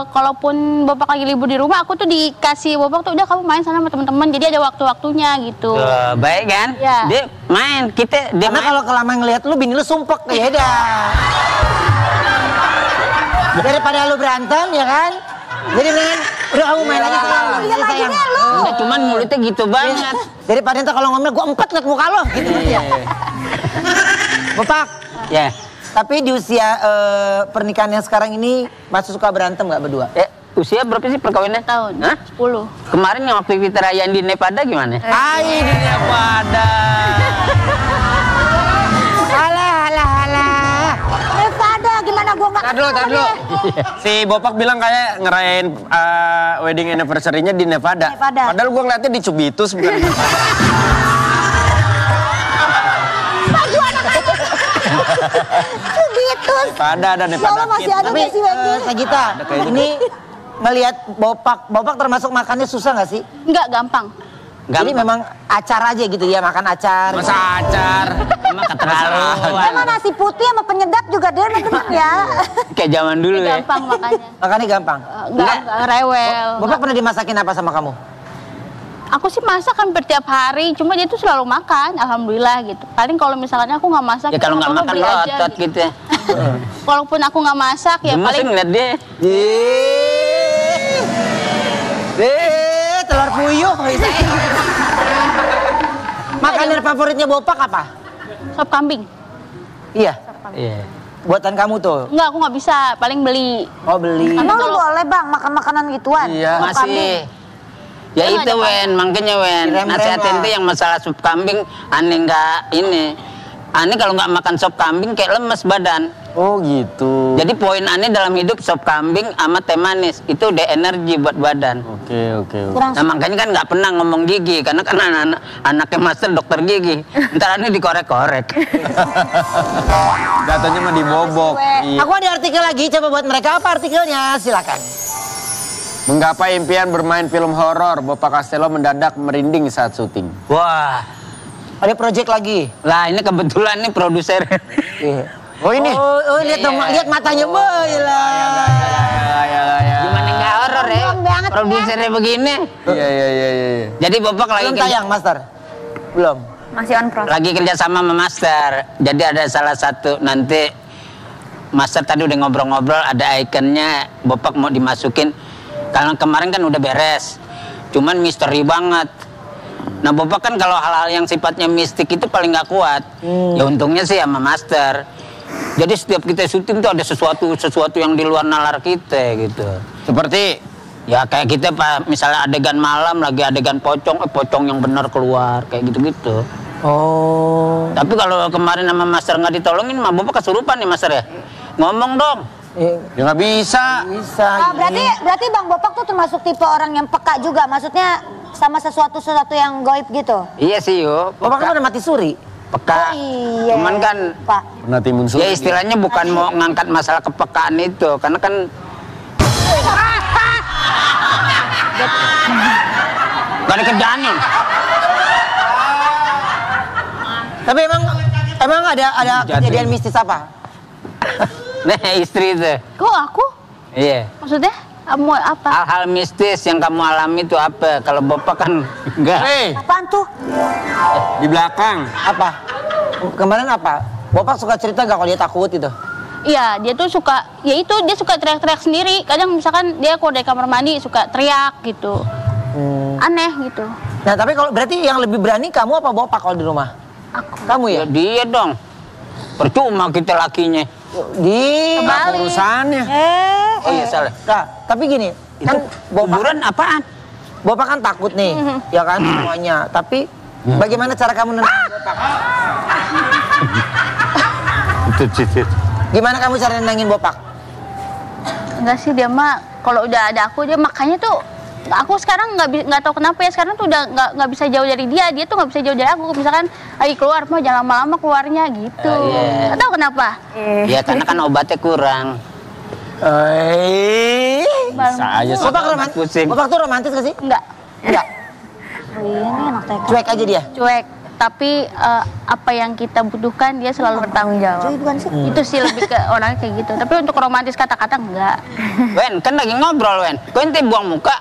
kalaupun Bopak lagi libur di rumah, aku tuh dikasih Bopak tuh udah kamu main sana sama teman-teman. Jadi ada waktu-waktunya gitu. Baik kan? Ya. Dia main, dia Karena main. kalau kelamaan ngeliat lu, bini lu sumpek. Ya udah. Daripada lu berantem, ya kan? Jadi mendingan, udah kamu main aja sama Dia sayang. Enggak, cuman mulutnya gitu banget. Daripada ntar kalau ngomel, gua empet liat muka lo. Gitu ya. Bopak. Ya. Tapi di usia pernikahan yang sekarang ini masih suka berantem nggak berdua? Usia berapa sih perkawinnya? Tahun. Hah? 10. Kemarin yang waktu kita rayain di Nevada gimana? Ai di Nevada. Alah. Nevada gimana gue nggak? Tar dulu. Si Bopak bilang kayak ngerayain wedding anniversary-nya di Nevada. Padahal gua ngeliatnya di Cubitus bukan di Nevada. Cubitus. Nevada ada Ya Nevada. Allah masih ada Tapi nggak sih Wendy? Sagita, ini melihat Bopak termasuk makannya susah nggak sih? Enggak, gampang. Jadi memang acar aja gitu ya, makan acar. Masa acar. Emang keterlaluan. Emang nasi putih sama penyedap juga dia demen ya. Kayak zaman dulu ya. Gampang makanya. Makannya gampang. Enggak rewel. Bopak pernah dimasakin apa sama kamu? Aku sih masak hampir tiap hari, cuma dia tuh selalu makan, alhamdulillah gitu. Paling kalau misalnya aku nggak masak, Ya kalau nggak mama makan beli aja lotot gitu. Walaupun aku nggak masak, ya Gemes paling ngeliat dia. Telur puyuh. Makanan favoritnya Bopak apa? sop kambing. Iya. Iya. Buatan kamu tuh. Enggak, aku nggak bisa, paling beli. Oh beli. Emang lu boleh bang makan makanan gituan? Iya. Sop kambing. Masih. Ya Itu itu ada Wen, makanya Wen. Direm-rem Nasihatin lah. tuh yang masalah sup kambing, aneh nggak ini. Aneh kalau nggak makan sop kambing kayak lemes badan. Oh gitu. Jadi poin aneh dalam hidup sop kambing sama teh manis itu udah energi buat badan. Oke. Kurang Nah makanya kan nggak pernah ngomong gigi karena kan anaknya master dokter gigi. Ntar aneh dikorek-korek. Jatuhnya mah dibobok. Iya. Aku ada artikel lagi, coba buat mereka apa artikelnya? Silakan. Menggapai impian bermain film horor, Bopak Castello mendadak merinding saat syuting. Wah, Ada project lagi. lah ini kebetulan nih produser. Oh ini. Oh lihat dong, lihat matanya boy lah. Gimana nggak horor ya? Belum banget, Produsernya begini. Iya. Jadi Bopak lagi Belum tayang, Master? Belum. Masih on proses. lagi kerja sama Master. Jadi ada salah satu nanti Master tadi udah ngobrol-ngobrol, ada ikonnya Bopak mau dimasukin. Kalau kemarin kan udah beres, cuman misteri banget. Nah Bopak kan kalau hal-hal yang sifatnya mistik itu paling nggak kuat. Ya untungnya sih sama Master. Jadi setiap kita syuting tuh ada sesuatu yang di luar nalar kita gitu. Seperti Ya kayak kita misalnya adegan malam lagi adegan pocong, pocong yang benar keluar kayak gitu-gitu. Oh. Tapi kalau kemarin sama Master nggak ditolongin, mah Bopak kesurupan nih Master ya. Ngomong dong. ya nggak bisa. Bisa. Berarti Bang Bopak tuh termasuk tipe orang yang peka juga, maksudnya sama sesuatu yang goib gitu. Iya sih yo. Bopak kan udah mati suri. Peka. Iya. Cuman kan Pak. Pernah timun suri. ya istilahnya bukan mau ngangkat masalah kepekaan itu, karena kan ada kerjaannya. Tapi emang ada kejadian mistis apa? Nah, istri itu. Kok aku? Iya. Maksudnya? Mau apa? Hal-hal mistis yang kamu alami itu apa? Kalau bapak kan enggak. Apaan tuh? Di belakang. Apa? Kemarin apa? Bapak suka cerita gak kalau dia takut itu? Iya, dia tuh suka, ya itu dia suka teriak-teriak sendiri. Kadang misalkan dia kalau dari kamar mandi suka teriak gitu. Aneh gitu. Nah, tapi kalau berarti yang lebih berani kamu apa bapak kalau di rumah? Aku. Kamu ya? Ya dia dong. Percuma kita lakinya. Apa urusannya? Oh iya salah. Nah, tapi gini, kan kuburan apaan? Bapak kan takut nih, ya kan semuanya. Tapi bagaimana cara kamu nenangin bapak? Gimana kamu cara nenangin bapak? Enggak sih, dia mah kalau udah ada aku, dia makanya tuh aku sekarang nggak tahu kenapa ya, sekarang tuh udah nggak bisa jauh dari dia tuh nggak bisa jauh dari aku. Misalkan lagi keluar mah jangan lama-lama keluarnya gitu. Nggak tahu kenapa. Ya karena kan obatnya kurang. Bisa aja. Bapak romantis? Bapak tuh romantis gak sih? Enggak. Ini anak TK. Cuek aja dia? Cuek. Tapi apa yang kita butuhkan dia selalu bertanggung jawab. Itu sih lebih ke orangnya kayak gitu. Tapi untuk romantis kata-kata enggak. Wen, kan lagi ngobrol Wen. Kau ente buang muka.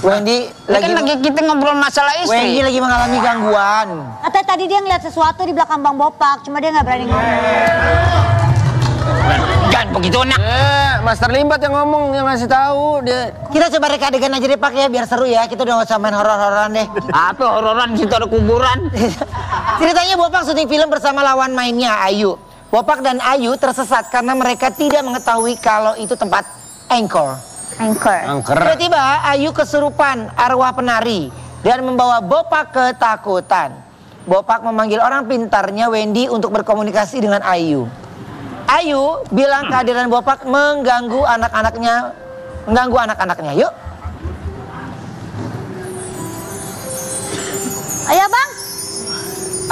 Wendy lagi kita ngobrol masalah istri. Wendy lagi mengalami gangguan. Atau tadi dia ngeliat sesuatu di belakang Bang Bopak, cuma dia nggak berani ngomong. Jangan begitu nak. Master Limbat yang ngomong, yang ngasih tahu dia. Kita coba reka adegan aja deh Pak ya, biar seru ya. Kita udah nggak usah main horor-hororan deh. Apa hororan? Di situ ada kuburan. Ceritanya Bopak syuting film bersama lawan mainnya Ayu. Bopak dan Ayu tersesat karena mereka tidak mengetahui kalau itu tempat angkor. Tiba-tiba Ayu kesurupan arwah penari dan membawa Bopak ketakutan. Bopak memanggil orang pintarnya Wendy untuk berkomunikasi dengan Ayu. Ayu bilang kehadiran Bopak mengganggu anak-anaknya. Yuk. Ayo Bang.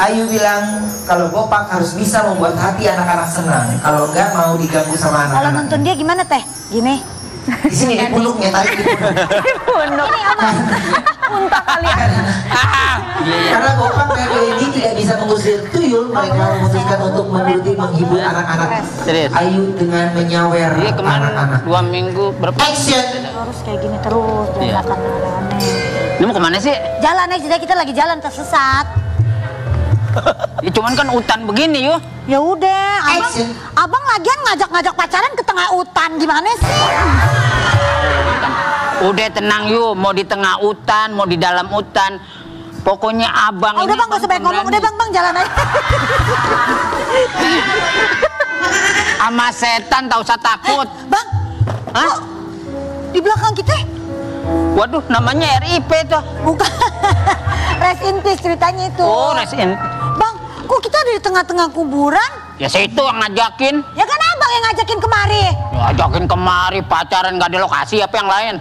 Ayu bilang kalau Bopak harus bisa membuat hati anak-anak senang. Kalau enggak mau diganggu sama Kalau anak-anak. nuntun dia gimana teh? Gini. Di sini di punuknya, tarik di punuk. Ini apa? Unta kali. Karena Bopak dan Wendy tidak bisa mengusir tuyul, mereka memutuskan untuk menghibur anak-anak. Ayu dengan menyawer anak-anak. 2 minggu Action. Terus kayak gini terus, jangan akan aneh-aneh. Ini mau kemana sih? Jalan aja, kita lagi jalan tersesat. Ya cuman kan hutan begini yuk. Ya udah, abang lagian ngajak pacaran ke tengah hutan, gimana sih? Udah tenang yuk, mau di tengah hutan, mau di dalam hutan. Pokoknya abang ini. Udah Bang, gak usah banyak ngomong, udah Bang, jalan aja. Sama setan tak usah takut. Bang, hah? Di belakang kita? Waduh, namanya RIP tuh. Bukan, rest in peace ceritanya itu. Oh, rest in. Bang, kok kita ada di tengah-tengah kuburan? Ya saya itu yang ngajakin. Ya kan abang yang ngajakin kemari. Ya, ngajakin kemari, pacaran gak ada lokasi, apa yang lain?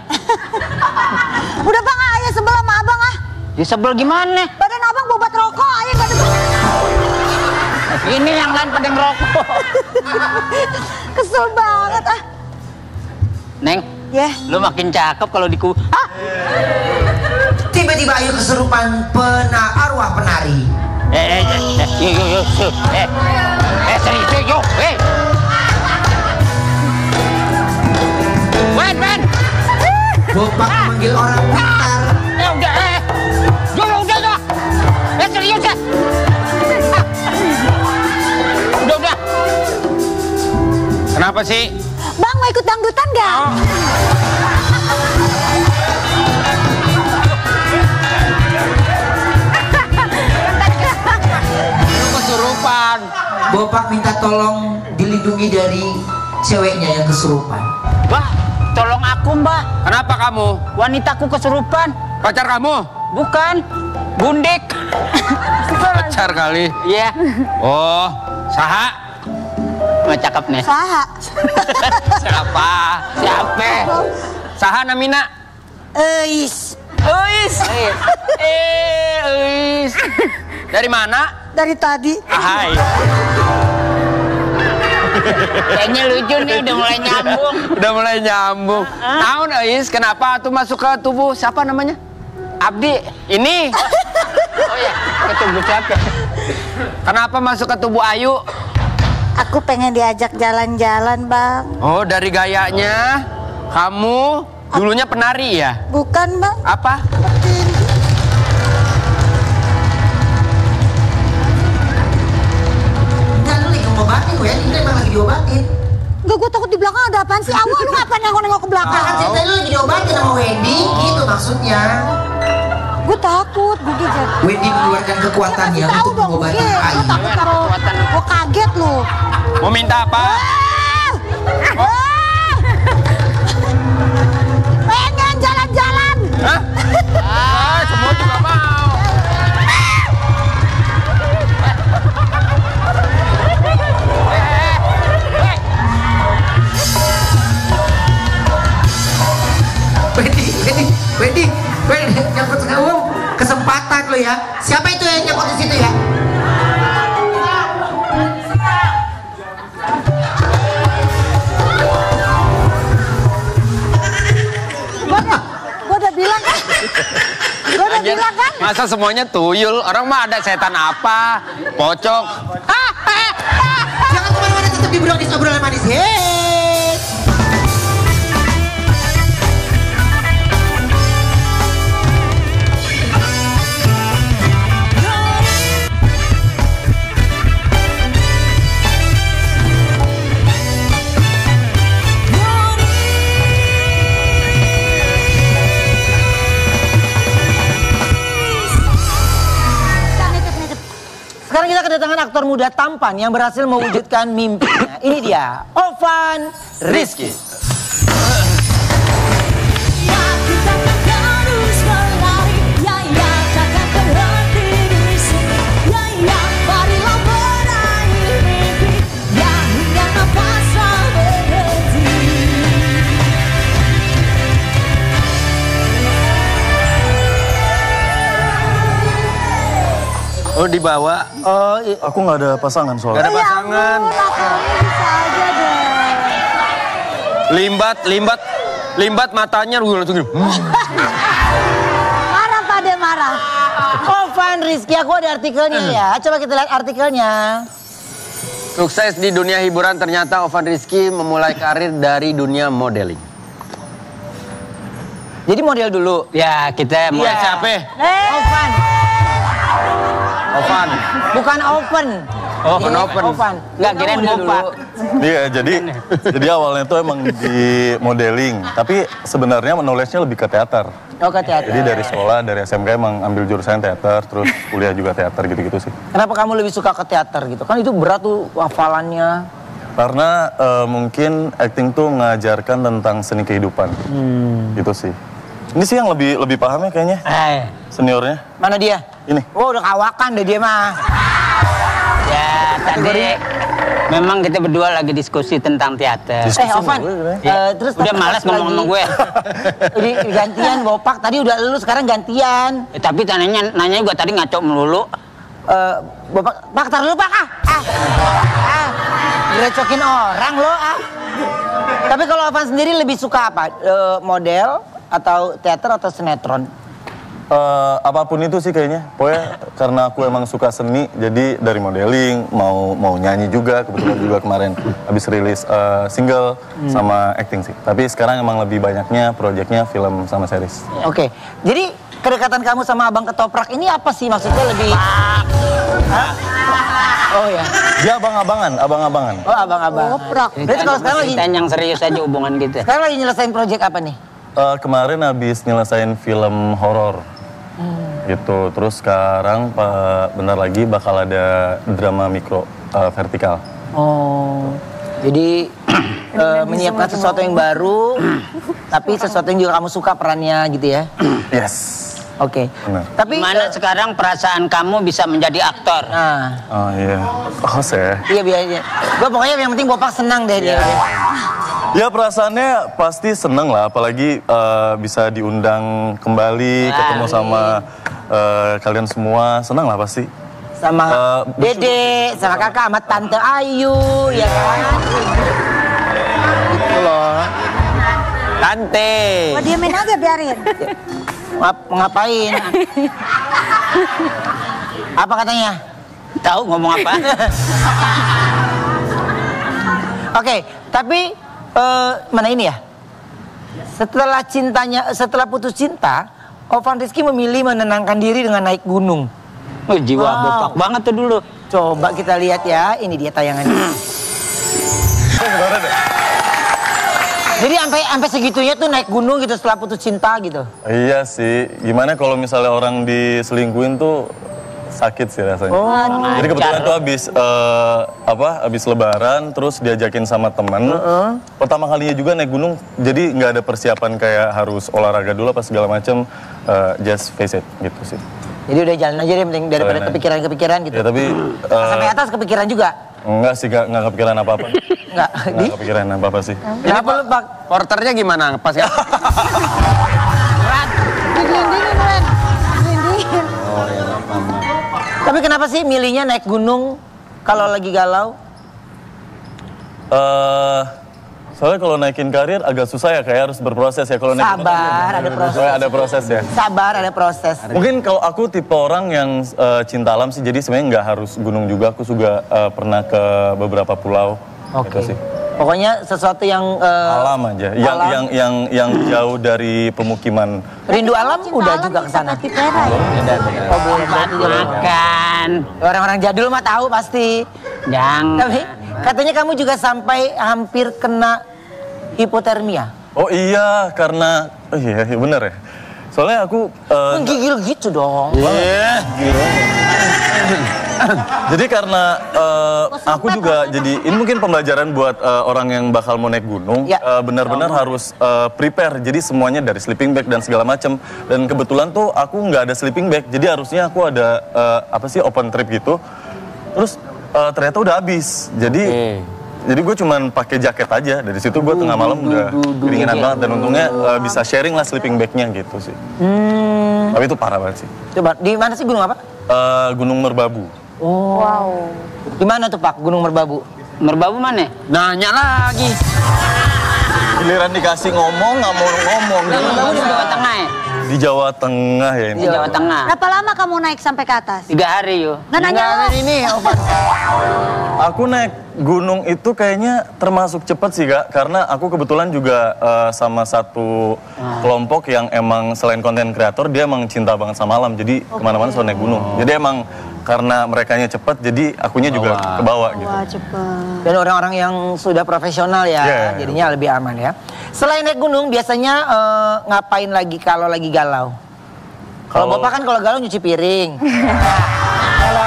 Udah Bang, ayah sebel sama abang ah. Ya sebel gimana? Badan abang bobat rokok, ayah gak ada. Ini yang lain pada ngerokok. Kesel banget ah. Neng, lu makin cakep kalau di Tiba-tiba Ayu kesurupan arwah penari. Yuk, serius yuk, Wen. Bopak memanggil orang pintar. Udah. Serius ya. Udah. Kenapa sih? Bang, mau ikut dangdutan gak? Kesurupan. Bopak minta tolong dilindungi dari ceweknya yang kesurupan. Mbak, tolong aku Mbak. Kenapa kamu? Wanitaku kesurupan. Pacar kamu? Bukan, Bundik. Pacar kali. Iya. Oh, saha? Cakep nih. Saha. Siapa? Saha namina? Eis. Dari mana? Dari tadi. Hai. Kayaknya lucu nih, udah mulai nyambung. Udah mulai nyambung. Naon Ais, kenapa tuh masuk ke tubuh siapa namanya? Abdi. Ini. Oh ya, ke tubuh siapa? Kenapa masuk ke tubuh Ayu? Aku pengen diajak jalan-jalan, Bang. Oh, dari gayanya kamu dulunya penari ya? Bukan, Bang. Apa? Enggak, lu lagi ngobatin gue, ini emang lagi diobatin. Enggak, gue takut di belakang ada apaan sih? Awal lu ngapain nengok-nengok ke belakang? Kan cerita lu lagi diobatin sama Wendy, gitu maksudnya. Gue takut, gue dijat. Wendy mengeluarkan kekuatannya untuk mengobati Ayu. Gue takut kalau gue kaget lu. Mau minta apa? Pengen jalan-jalan. Hah? Semua juga mau. Wendy, nyangkut sekarang kesempatan lo ya. Siapa itu yang nyangkut di situ ya? Gue udah bilang kan? Gue udah bilang kan? Masa semuanya tuyul? Orang mah ada setan apa? Pocong. Jangan kemana-mana, tetap di Brownies obrolan manis. Sekarang kita kedatangan aktor muda tampan yang berhasil mewujudkan mimpinya. Ini dia, Ovan Rizky. Ya kita kan terus berlari, ya takkan berhenti di sini. Ya marilah meraih mimpi, ya hingga nafas tak berhenti. Oh, dibawa. Aku nggak ada pasangan Gak soalnya. ada pasangan. Bisa aja deh. Limbat matanya. Marah Pak De, marah. Ovan Rizky, aku ada artikelnya ya. Coba kita lihat artikelnya. Sukses di dunia hiburan, ternyata Ovan Rizky memulai karir dari dunia modeling. Jadi model dulu. Ya, kita mulai. Siapa? Ovan. Ovan. Bukan open. Oh, bukan open. Ovan. Nggak, kirain Model Bopa. dulu. Iya, jadi awalnya tuh emang di modeling, tapi sebenarnya menulisnya lebih ke teater. Oh, ke teater. Jadi dari sekolah, dari SMK emang ambil jurusan teater, terus kuliah juga teater gitu-gitu sih. Kenapa kamu lebih suka ke teater gitu? Kan itu berat tuh hafalannya. Karena mungkin acting tuh ngajarkan tentang seni kehidupan. Gitu sih. Ini sih yang lebih pahamnya kayaknya. Seniornya. Mana dia? Ini. Oh, udah kawakan deh dia mah. Ya, tadi memang kita berdua lagi diskusi tentang teater. Ovan, terus Udah malas ngomong sama gue. Ini gantian Bopak, tadi udah lu sekarang gantian. Tapi nanya gue tadi ngaco melulu. Bopak, Pak tar dulu Pak Direcokin orang lo Tapi kalau Ovan sendiri lebih suka apa? Model atau teater atau sinetron? Apapun itu sih kayaknya. Pokoknya karena aku emang suka seni, jadi dari modeling, mau nyanyi juga. Kebetulan juga kemarin habis rilis single sama acting sih. Tapi sekarang emang lebih banyaknya proyeknya film sama series. Oke, jadi kedekatan kamu sama Abang Ketoprak ini apa sih maksudnya lebih? Oh ya. Dia abang-abangan. Oh abang-abang. Ketoprak. Berarti kalau sekarang lagi, Cerita yang serius aja hubungan kita. sekarang lagi nyelesain proyek apa nih? Kemarin habis nyelesain film horor. Gitu. Terus sekarang bentar lagi bakal ada drama mikro vertikal. Oh, jadi menyiapkan sesuatu yang baru, tapi sesuatu yang juga kamu suka perannya gitu ya? Yes. Oke. Benar. Tapi Gimana sekarang perasaan kamu bisa menjadi aktor? nah, Oh iya. Oh saya. iya biar gue pokoknya yang penting Bopak senang deh dia. Ya perasaannya pasti seneng lah, apalagi bisa diundang kembali, ketemu sama kalian semua, seneng lah pasti. sama Dede, sama kakak, sama Tante Ayu, ya kan? Gitu loh. Tante. Oh, diemin aja biarin. Ngapain? Apa katanya? Tahu ngomong apa? Oke, tapi mana ini ya? Setelah putus cinta, Ovan Rizky memilih menenangkan diri dengan naik gunung. Jiwa bopak banget tuh dulu. Coba kita lihat ya, ini dia tayangannya. Jadi sampai segitunya tuh naik gunung gitu setelah putus cinta gitu. Iya sih, gimana kalau misalnya orang diselingkuhin tuh sakit sih rasanya. Jadi kebetulan tuh habis lebaran terus diajakin sama teman. Pertama kalinya juga naik gunung, jadi nggak ada persiapan kayak harus olahraga dulu apa segala macam. Just face it gitu sih. Jadi udah jalan aja deh, penting daripada kepikiran-kepikiran gitu. Ya tapi sampai atas kepikiran juga. Enggak sih, nggak kepikiran apa-apa. Nggak kepikiran apa-apa sih. Kenapa lu, Pak? Porternya gimana? Pas ya? Dilindingin, Ren. Dilindingin. Oh iya, mama. Tapi kenapa sih milihnya naik gunung kalau lagi galau? Soalnya kalau naikin karir agak susah ya, kayak harus berproses ya. Kalau Sabar, ada proses. Ada proses ya. Sabar, ada proses. Mungkin kalau aku tipe orang yang cinta alam sih, jadi sebenarnya nggak harus gunung juga. Aku juga pernah ke beberapa pulau. Oke. Gitu sih. Pokoknya sesuatu yang alam aja, yang jauh dari pemukiman. Rindu alam udah juga ke sana. Oh, boleh Makan. Orang-orang jadul mah tahu pasti. Jangan. Tapi katanya kamu juga sampai hampir kena hipotermia. Oh iya, karena iya bener ya. Soalnya aku menggigil gitu dong. Iya. Jadi karena aku juga jadi ini mungkin pembelajaran buat orang yang bakal mau naik gunung. Benar-benar harus prepare. Jadi semuanya dari sleeping bag dan segala macam. Dan kebetulan tuh aku nggak ada sleeping bag. Jadi harusnya aku ada open trip gitu. Terus ternyata udah habis. Jadi gue cuman pakai jaket aja. Dari situ gue tengah malam udah keringinan banget. Dan untungnya bisa sharing lah sleeping bagnya gitu sih. Tapi itu parah banget sih. Coba, di mana sih gunung apa? Gunung Merbabu. Oh. Wow. Di mana tuh Pak, Gunung Merbabu? Merbabu mana? Nanya lagi. Giliran dikasih ngomong, nggak mau ngomong. Merbabu di Jawa Tengah ya? Di Jawa Tengah ya ini. Di Jawa Tengah. Berapa lama kamu naik sampai ke atas? 3 hari yuk. Nggak nanya lo. Ini Ovan. Aku naik gunung itu kayaknya termasuk cepat sih Kak. Karena aku kebetulan juga sama satu kelompok yang emang selain konten kreator, dia emang cinta banget sama alam. Jadi kemana-mana selalu naik gunung. Jadi emang karena merekanya cepat, jadi akunya juga ke bawah gitu. Wah, cepet. Dan orang-orang yang sudah profesional ya, jadinya lebih aman ya. Selain naik gunung, biasanya ngapain lagi kalau lagi galau? Kalau Bapak kan kalau galau nyuci piring. Kalau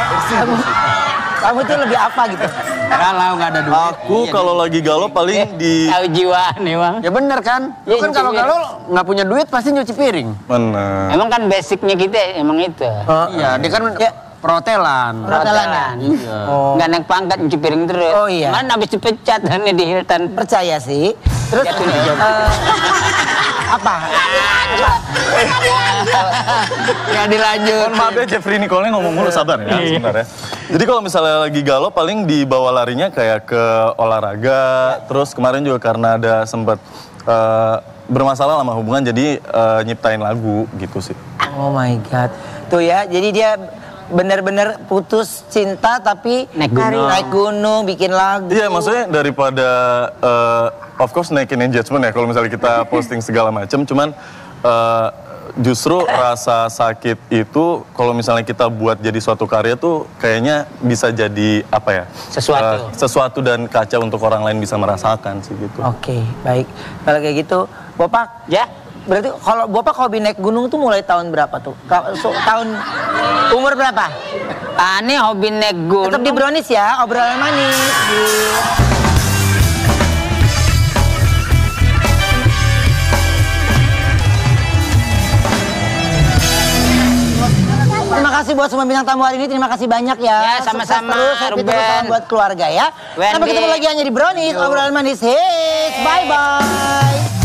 kamu tuh lebih apa gitu? Kalau nggak ada duit. Aku kalau lagi galau paling di... Tahu jiwa nih bang. Ya bener kan? Lu kan kalau nggak punya duit pasti nyuci piring. Bener. Emang kan basicnya kita emang itu. Iya, dia kan protelan. Iya. Nggak naik pangkat nyuci piring terus. Oh iya. Mana habis dipecat nih di Hilton. Percaya sih. Terus apa? Nggak dilanjut. Mohon maaf ya Jeffrey Nicole ngomong mulu, sabar ya sebentar ya. Jadi kalau misalnya lagi galau paling dibawa larinya kayak ke olahraga. Terus kemarin juga karena ada sempet bermasalah sama hubungan jadi nyiptain lagu gitu sih. Oh my god. Tuh ya, jadi dia benar-benar putus cinta tapi naik gunung bikin lagu. Iya, maksudnya daripada of course naikin engagement ya kalau misalnya kita posting segala macam, cuman justru rasa sakit itu kalau misalnya kita buat jadi suatu karya tuh kayaknya bisa jadi apa ya? Sesuatu dan kaca untuk orang lain bisa merasakan sih gitu. Oke, baik. Kalau kayak gitu, Bapak ya. Berarti kalau Bapak hobi naik gunung tuh mulai tahun berapa tuh? Tahun umur berapa? Ini hobi naik gunung. Tetap di Brownies ya, obrolan manis. Terima kasih buat semua bintang tamu hari ini. Terima kasih banyak ya. Ya, sama-sama, Ruben. Buat keluarga ya. Sampai ketemu lagi hanya di Brownies, obrolan manis. Hits, bye-bye.